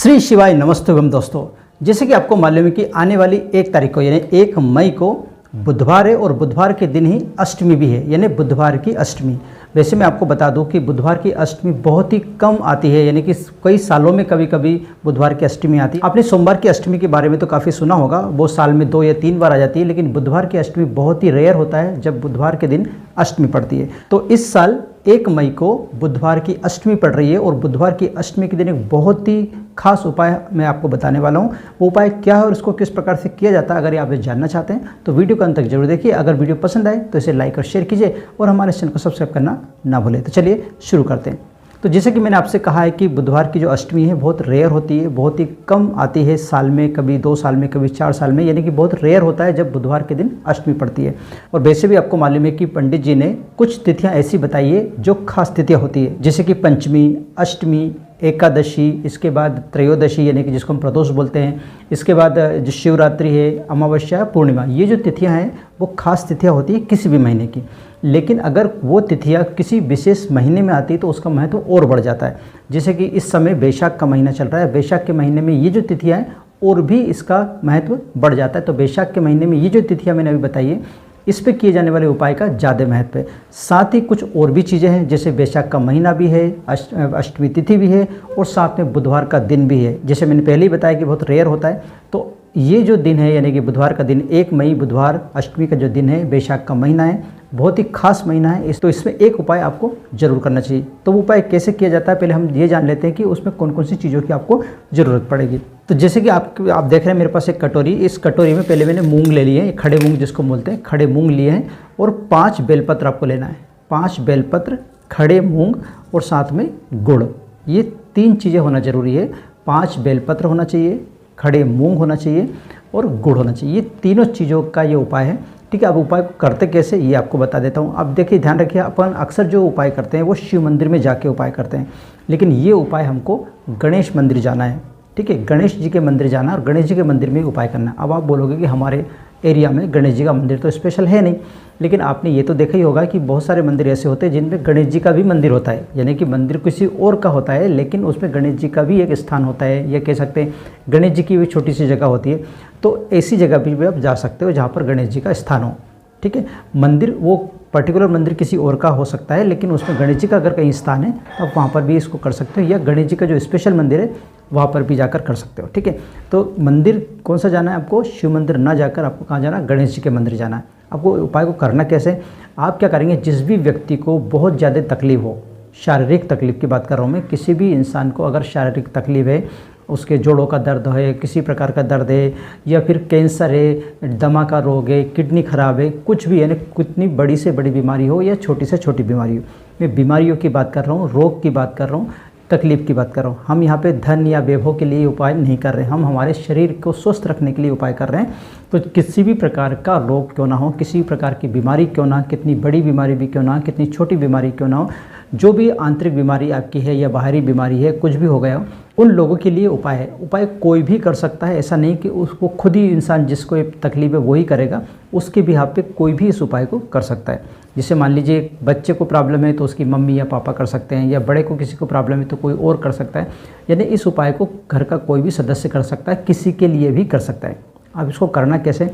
श्री शिवाय नमस्तुभ्यम दोस्तों। जैसे कि आपको मालूम है कि आने वाली 1 तारीख को यानी 1 मई को बुधवार है और बुधवार के दिन ही अष्टमी भी है, यानी बुधवार की अष्टमी। वैसे मैं आपको बता दूं कि बुधवार की अष्टमी बहुत ही कम आती है, यानी कि कई सालों में कभी कभी बुधवार की अष्टमी आती है। आपने सोमवार की अष्टमी के बारे में तो काफ़ी सुना होगा, वो साल में 2 या 3 बार आ जाती है, लेकिन बुधवार की अष्टमी बहुत ही रेयर होता है जब बुधवार के दिन अष्टमी पड़ती है। तो इस साल 1 मई को बुधवार की अष्टमी पड़ रही है और बुधवार की अष्टमी के दिन एक बहुत ही खास उपाय मैं आपको बताने वाला हूँ। वो उपाय क्या है और इसको किस प्रकार से किया जाता है, अगर आप ये जानना चाहते हैं तो वीडियो को अंत तक जरूर देखिए। अगर वीडियो पसंद आए तो इसे लाइक और शेयर कीजिए और हमारे चैनल को सब्सक्राइब करना ना भूलें। तो चलिए शुरू करते हैं। तो जैसे कि मैंने आपसे कहा है कि बुधवार की जो अष्टमी है बहुत रेयर होती है, बहुत ही कम आती है साल में, कभी 2 साल में, कभी 4 साल में, यानी कि बहुत रेयर होता है जब बुधवार के दिन अष्टमी पड़ती है। और वैसे भी आपको मालूम है कि पंडित जी ने कुछ तिथियां ऐसी बताई है जो खास तिथियां होती है, जैसे कि पंचमी, अष्टमी, एकादशी, इसके बाद त्रयोदशी यानी कि जिसको हम प्रदोष बोलते हैं, इसके बाद जो शिवरात्रि है, अमावस्या, पूर्णिमा, ये जो तिथियां हैं वो खास तिथियां होती है किसी भी महीने की। लेकिन अगर वो तिथियां किसी विशेष महीने में आती है तो उसका महत्व और बढ़ जाता है। जैसे कि इस समय बैशाख का महीना चल रहा है, बैशाख के महीने में ये जो तिथियां हैं और भी इसका महत्व बढ़ जाता है। तो बैशाख के महीने में ये जो तिथियां मैंने अभी बताई है, इस पे किए जाने वाले उपाय का ज़्यादा महत्व है। साथ ही कुछ और भी चीज़ें हैं, जैसे बैशाख का महीना भी है, अष्टमी तिथि भी है और साथ में बुधवार का दिन भी है। जैसे मैंने पहले ही बताया कि बहुत रेयर होता है। तो ये जो दिन है यानी कि बुधवार का दिन, 1 मई बुधवार अष्टमी का जो दिन है, बैशाख का महीना है, बहुत ही खास महीना है। तो इसमें एक उपाय आपको जरूर करना चाहिए। तो वो उपाय कैसे किया जाता है, पहले हम ये जान लेते हैं कि उसमें कौन कौन सी चीज़ों की आपको ज़रूरत पड़ेगी। तो जैसे कि आप देख रहे हैं मेरे पास एक कटोरी, इस कटोरी में पहले मैंने मूंग ले लिए हैं, खड़े मूंग जिसको बोलते हैं, खड़े मूंग लिए हैं और 5 बेलपत्र आपको लेना है। 5 बेलपत्र, खड़े मूंग और साथ में गुड़, ये 3 चीज़ें होना जरूरी है। 5 बेलपत्र होना चाहिए, खड़े मूंग होना चाहिए और गुड़ होना चाहिए। ये तीनों चीज़ों का ये उपाय है। ठीक है, अब उपाय को करते कैसे ये आपको बता देता हूँ। अब देखिए, ध्यान रखिए, अपन अक्सर जो उपाय करते हैं वो शिव मंदिर में जाके उपाय करते हैं, लेकिन ये उपाय हमको गणेश मंदिर जाना है। ठीक है, गणेश जी के मंदिर जाना और गणेश जी के मंदिर में उपाय करना। अब आप बोलोगे कि हमारे एरिया में गणेश जी का मंदिर तो स्पेशल है नहीं, लेकिन आपने ये तो देखा ही होगा कि बहुत सारे मंदिर ऐसे होते हैं जिनमें गणेश जी का भी मंदिर होता है, यानी कि मंदिर किसी और का होता है लेकिन उसमें गणेश जी का भी एक स्थान होता है, या कह सकते हैं गणेश जी की भी छोटी सी जगह होती है। तो ऐसी जगह भी आप जा सकते हो जहाँ पर गणेश जी का स्थान हो। ठीक है, मंदिर वो पर्टिकुलर मंदिर किसी और का हो सकता है, लेकिन उसमें गणेश जी का अगर कहीं स्थान है तो आप वहाँ पर भी इसको कर सकते हो, या गणेश जी का जो स्पेशल मंदिर है वहाँ पर भी जाकर कर सकते हो। ठीक है, तो मंदिर कौन सा जाना है आपको? शिव मंदिर ना जाकर आपको कहाँ जाना है? गणेश जी के मंदिर जाना है। आपको उपाय को करना कैसे? आप क्या करेंगे, जिस भी व्यक्ति को बहुत ज़्यादा तकलीफ हो, शारीरिक तकलीफ की बात कर रहा हूँ मैं, किसी भी इंसान को अगर शारीरिक तकलीफ है, उसके जोड़ों का दर्द है, किसी प्रकार का दर्द है, या फिर कैंसर है, दमा का रोग है, किडनी खराब है, कुछ भी, यानी कितनी बड़ी से बड़ी बीमारी हो या छोटी से छोटी बीमारी हो, मैं बीमारियों की बात कर रहा हूँ, रोग की बात कर रहा हूँ, तकलीफ की बात कर रहा हूँ। हम यहाँ पे धन या वैभव के लिए उपाय नहीं कर रहे हैं, हम हमारे शरीर को स्वस्थ रखने के लिए उपाय कर रहे हैं। तो किसी भी प्रकार का रोग क्यों ना हो, किसी प्रकार की बीमारी क्यों ना, कितनी बड़ी बीमारी भी क्यों ना, कितनी छोटी बीमारी क्यों ना हो, जो भी आंतरिक बीमारी आपकी है या बाहरी बीमारी है, कुछ भी हो गया हो, उन लोगों के लिए उपाय है। उपाय कोई भी कर सकता है, ऐसा नहीं कि उसको खुद ही इंसान जिसको तकलीफ है वही करेगा, उसके बिहाफ पे कोई भी इस उपाय को कर सकता है। जैसे मान लीजिए बच्चे को प्रॉब्लम है तो उसकी मम्मी या पापा कर सकते हैं, या बड़े को किसी को प्रॉब्लम है तो कोई और कर सकता है, यानी इस उपाय को घर का कोई भी सदस्य कर सकता है, किसी के लिए भी कर सकता है। अब इसको करना कैसे?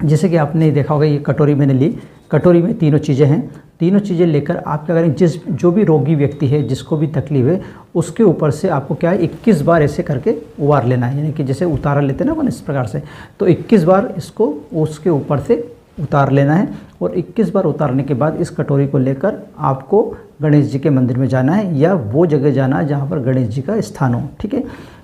जैसे कि आपने देखा होगा, ये कटोरी मैंने ली, कटोरी में तीनों चीज़ें हैं। तीनों चीज़ें लेकर आप क्या करें, जो भी रोगी व्यक्ति है, जिसको भी तकलीफ है, उसके ऊपर से आपको क्या है, 21 बार ऐसे करके उबार लेना है, यानी कि जैसे उतारा लेते हैं ना अपन, इस प्रकार से। तो 21 बार इसको उसके ऊपर से उतार लेना है और 21 बार उतारने के बाद इस कटोरी को लेकर आपको गणेश जी के मंदिर में जाना है, या वो जगह जाना है जहाँ पर गणेश जी का स्थान हो। ठीक है,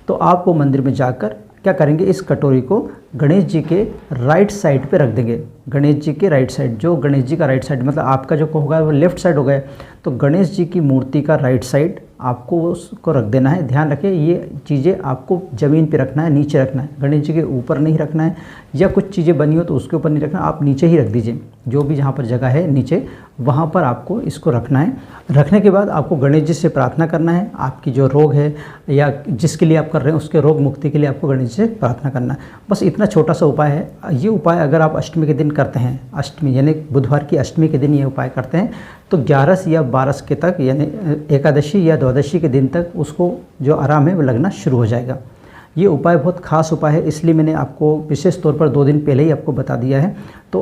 तो आप वो मंदिर में जाकर क्या करेंगे, इस कटोरी को गणेश जी के राइट साइड पे रख देंगे। गणेश जी के राइट साइड, जो गणेश जी का राइट साइड मतलब आपका जो होगा वो लेफ्ट साइड हो गया, तो गणेश जी की मूर्ति का राइट साइड आपको उसको रख देना है। ध्यान रखिए, ये चीज़ें आपको ज़मीन पे रखना है, नीचे रखना है, गणेश जी के ऊपर नहीं रखना है, या कुछ चीज़ें बनी हो तो उसके ऊपर नहीं रखना, आप नीचे ही रख दीजिए। जो भी जहाँ पर जगह है नीचे, वहाँ पर आपको इसको रखना है। रखने के बाद आपको गणेश जी से प्रार्थना करना है, आपकी जो रोग है या जिसके लिए आप कर रहे हैं उसके रोग मुक्ति के लिए आपको गणेश जी से प्रार्थना करना है। बस इतना छोटा सा उपाय है। ये उपाय अगर आप अष्टमी के दिन करते हैं, अष्टमी यानी बुधवार की अष्टमी के दिन ये उपाय करते हैं, तो 11 या 12 के तक यानी एकादशी या द्वादशी के दिन तक उसको जो आराम है वो लगना शुरू हो जाएगा। ये उपाय बहुत खास उपाय है, इसलिए मैंने आपको विशेष तौर पर 2 दिन पहले ही आपको बता दिया है। तो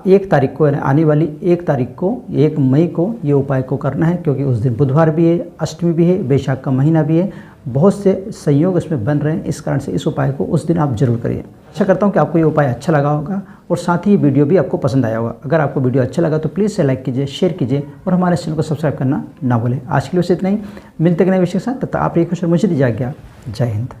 1 तारीख को यानी आने वाली 1 तारीख को 1 मई को ये उपाय को करना है, क्योंकि उस दिन बुधवार भी है, अष्टमी भी है, बैशाख का महीना भी है, बहुत से संयोग इसमें बन रहे हैं। इस कारण से इस उपाय को उस दिन आप जरूर करिए। आशा करता हूँ कि आपको ये उपाय अच्छा लगा होगा और साथ ही ये वीडियो भी आपको पसंद आया होगा। अगर आपको वीडियो अच्छा लगा तो प्लीज़ से लाइक कीजिए, शेयर कीजिए और हमारे चैनल को सब्सक्राइब करना ना भूलें। आज के लिए बस इतना ही, मिलते हैं नए विषय के साथ। तब तक आप रहिए खुश और मुझे दीजिए आज्ञा। जय हिंद।